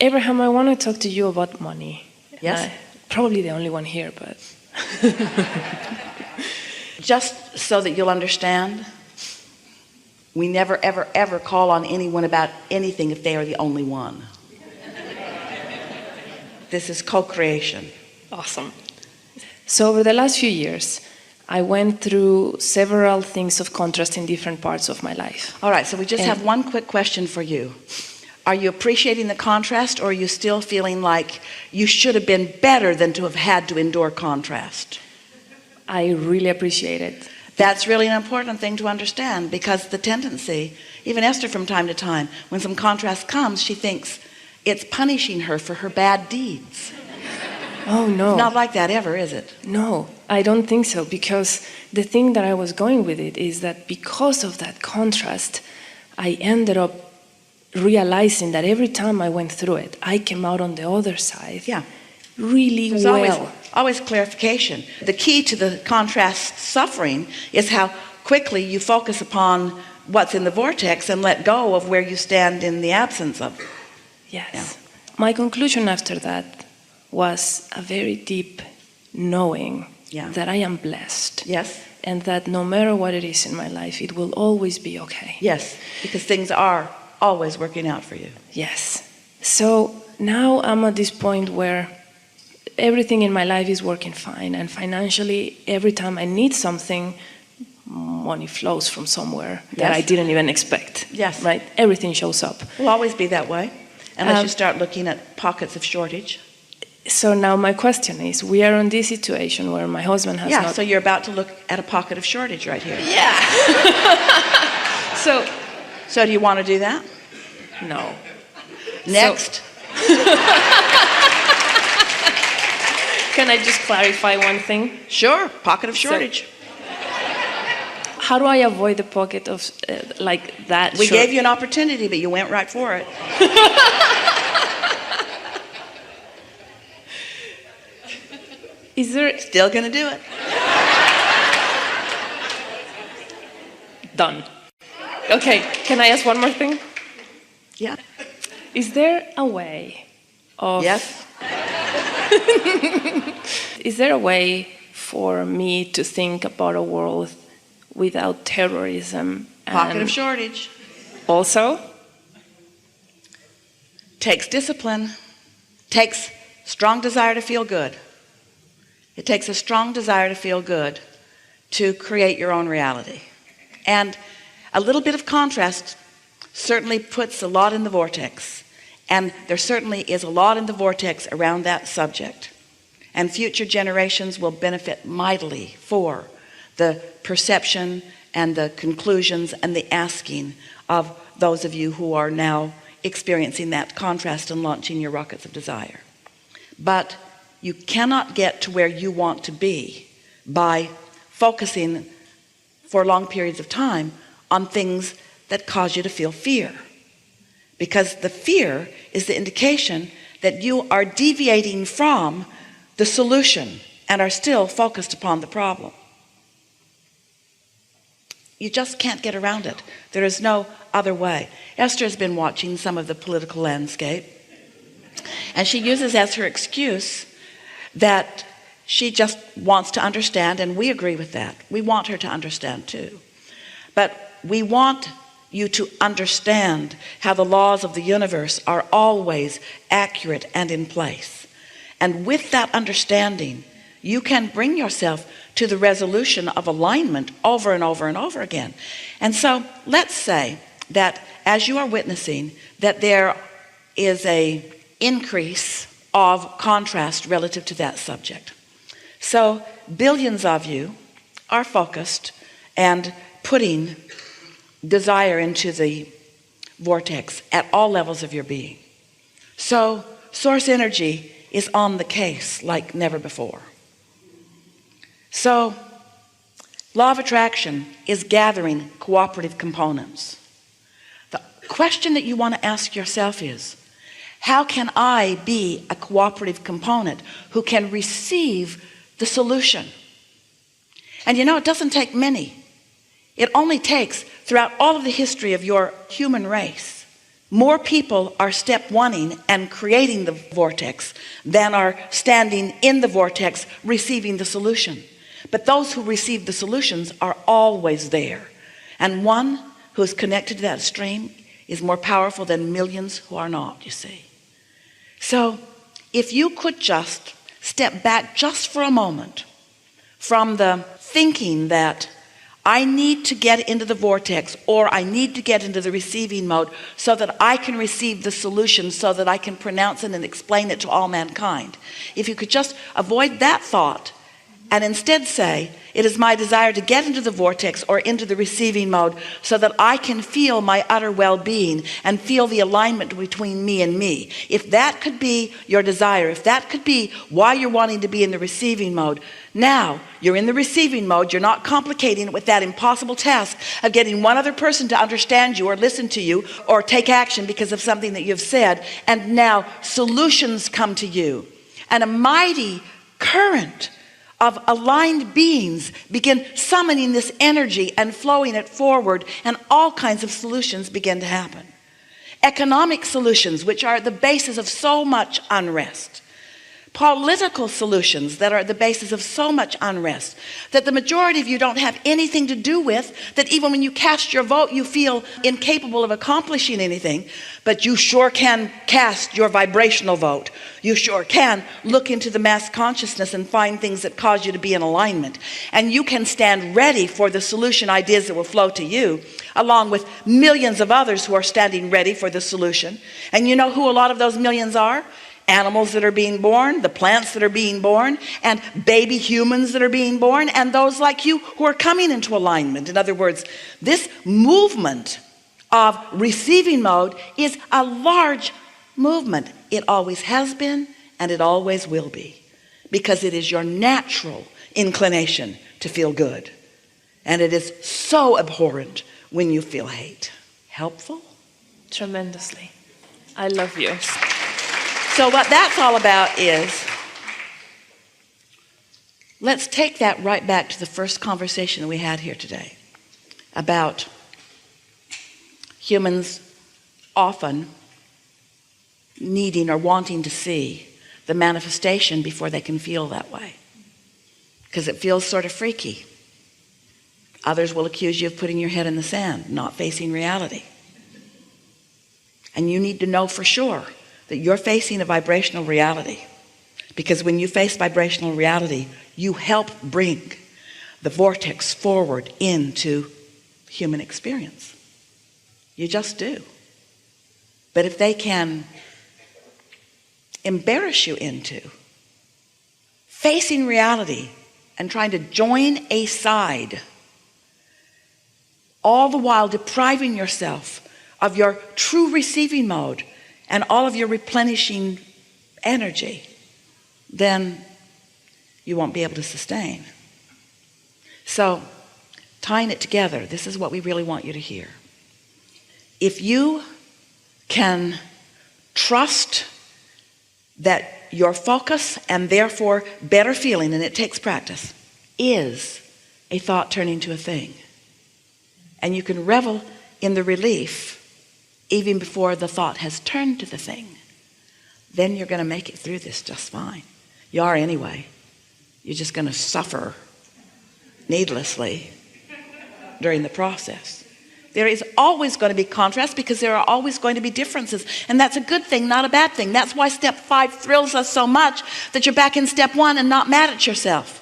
Abraham, I want to talk to you about money. Yes? Probably the only one here, but... Just so that you'll understand, we never, ever, ever call on anyone about anything if they are the only one. This is co-creation. Awesome. So over the last few years, I went through several things of contrast in different parts of my life. All right, so we just have one quick question for you. Are you appreciating the contrast, or are you still feeling like you should have been better than to have had to endure contrast? I really appreciate it. That's really an important thing to understand, because the tendency, even Esther from time to time, when some contrast comes, she thinks it's punishing her for her bad deeds. Oh, no. It's not like that ever, is it? No, I don't think so, because the thing that I was going with it is that because of that contrast, I ended up realizing that every time I went through it, I came out on the other side really There's well. Always clarification. The key to the contrast suffering is how quickly you focus upon what's in the vortex and let go of where you stand in the absence of. Yes. Yeah. My conclusion after that was a very deep knowing that I am blessed. Yes. And that no matter what it is in my life, it will always be okay. Yes, because things are always working out for you. Yes. So now I'm at this point where everything in my life is working fine, and financially, every time I need something, money flows from somewhere that I didn't even expect. Yes. Right? Everything shows up. It will always be that way, unless you start looking at pockets of shortage. So now my question is, we are in this situation where my husband has not... so you're about to look at a pocket of shortage right here. Yeah. So do you want to do that? No. Next. Can I just clarify one thing? Sure, pocket of shortage. How do I avoid the pocket of like that? We gave you an opportunity, but you went right for it. Is there... Still gonna do it. Done. Okay, can I ask one more thing? Yeah. Is there a way of... Yes. Is there a way for me to think about a world without terrorism? Pocket of shortage. Also? Takes discipline. Takes strong desire to feel good. It takes a strong desire to feel good to create your own reality. And a little bit of contrast certainly puts a lot in the vortex. And there certainly is a lot in the vortex around that subject. And future generations will benefit mightily for the perception and the conclusions and the asking of those of you who are now experiencing that contrast and launching your rockets of desire. But you cannot get to where you want to be by focusing for long periods of time on things that cause you to feel fear. Because the fear is the indication that you are deviating from the solution and are still focused upon the problem. You just can't get around it. There is no other way. Esther has been watching some of the political landscape, and she uses as her excuse that she just wants to understand, and we agree with that. We want her to understand too. But we want you to understand how the laws of the universe are always accurate and in place. And with that understanding, you can bring yourself to the resolution of alignment over and over and over again. And so let's say that as you are witnessing that there is an increase of contrast relative to that subject. So billions of you are focused and putting desire into the vortex at all levels of your being. So source energy is on the case like never before. So law of attraction is gathering cooperative components. The question that you want to ask yourself is, how can I be a cooperative component who can receive the solution? And you know, it doesn't take many. It only takes, throughout all of the history of your human race, more people are step oneing and creating the vortex than are standing in the vortex receiving the solution. But those who receive the solutions are always there. And one who is connected to that stream is more powerful than millions who are not, you see. So if you could just step back just for a moment from the thinking that I need to get into the vortex, or I need to get into the receiving mode so that I can receive the solution, so that I can pronounce it and explain it to all mankind. If you could just avoid that thought and instead say, it is my desire to get into the vortex or into the receiving mode so that I can feel my utter well-being and feel the alignment between me and me. If that could be your desire, if that could be why you're wanting to be in the receiving mode, now you're in the receiving mode. You're not complicating it with that impossible task of getting one other person to understand you or listen to you or take action because of something that you've said. And now solutions come to you. And a mighty current of aligned beings begin summoning this energy and flowing it forward, and all kinds of solutions begin to happen. Economic solutions, which are the basis of so much unrest. Political solutions that are the basis of so much unrest that the majority of you don't have anything to do with, that even when you cast your vote you feel incapable of accomplishing anything, but you sure can cast your vibrational vote. You sure can look into the mass consciousness and find things that cause you to be in alignment, and you can stand ready for the solution ideas that will flow to you, along with millions of others who are standing ready for the solution. And you know who a lot of those millions are? Animals that are being born, the plants that are being born, and baby humans that are being born, and those like you who are coming into alignment. In other words, this movement of receiving mode is a large movement. It always has been, and it always will be, because it is your natural inclination to feel good. And it is so abhorrent when you feel hate. Helpful? Tremendously. I love you. So what that's all about is, let's take that right back to the first conversation that we had here today about humans often needing or wanting to see the manifestation before they can feel that way, because it feels sort of freaky. Others will accuse you of putting your head in the sand, not facing reality. And you need to know for sure that you're facing a vibrational reality, because when you face vibrational reality, you help bring the vortex forward into human experience. You just do. But if they can embarrass you into facing reality and trying to join a side, all the while depriving yourself of your true receiving mode and all of your replenishing energy, then you won't be able to sustain. So, tying it together, this is what we really want you to hear. If you can trust that your focus and therefore better feeling, and it takes practice, is a thought turning to a thing, and you can revel in the relief even before the thought has turned to the thing, then you're going to make it through this just fine. You are anyway. You're just going to suffer needlessly during the process. There is always going to be contrast, because there are always going to be differences, and that's a good thing, not a bad thing. That's why step 5 thrills us so much, that you're back in step 1 and not mad at yourself.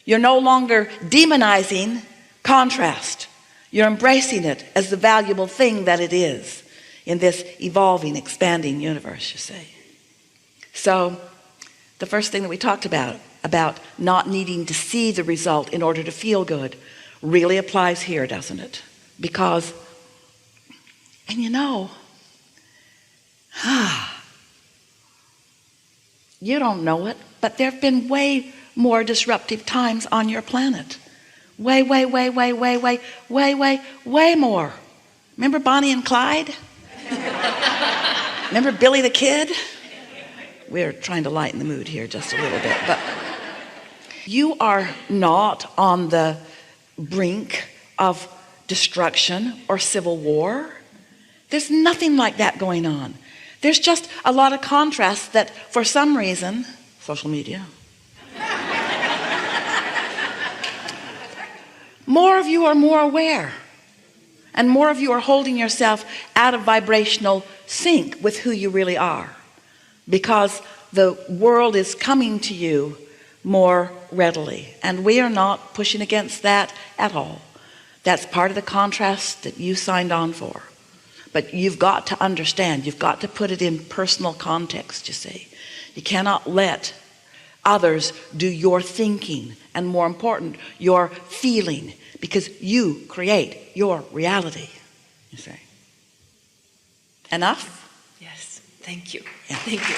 You're no longer demonizing contrast. You're embracing it as the valuable thing that it is in this evolving, expanding universe, you see. So the first thing that we talked about not needing to see the result in order to feel good, really applies here, doesn't it? Because, and you know, you don't know it, but there have been way more disruptive times on your planet. Way more. Remember Bonnie and Clyde? Remember Billy the Kid? We're trying to lighten the mood here just a little bit, but you are not on the brink of destruction or civil war. There's nothing like that going on. There's just a lot of contrast that for some reason, social media, more of you are more aware, and more of you are holding yourself out of vibrational sync with who you really are, because the world is coming to you more readily, and we are not pushing against that at all. That's part of the contrast that you signed on for. But you've got to understand, you've got to put it in personal context, you see. You cannot let others do your thinking, and more important, your feeling, because you create your reality, you see. Enough? Yes, thank you. Yeah. Thank you.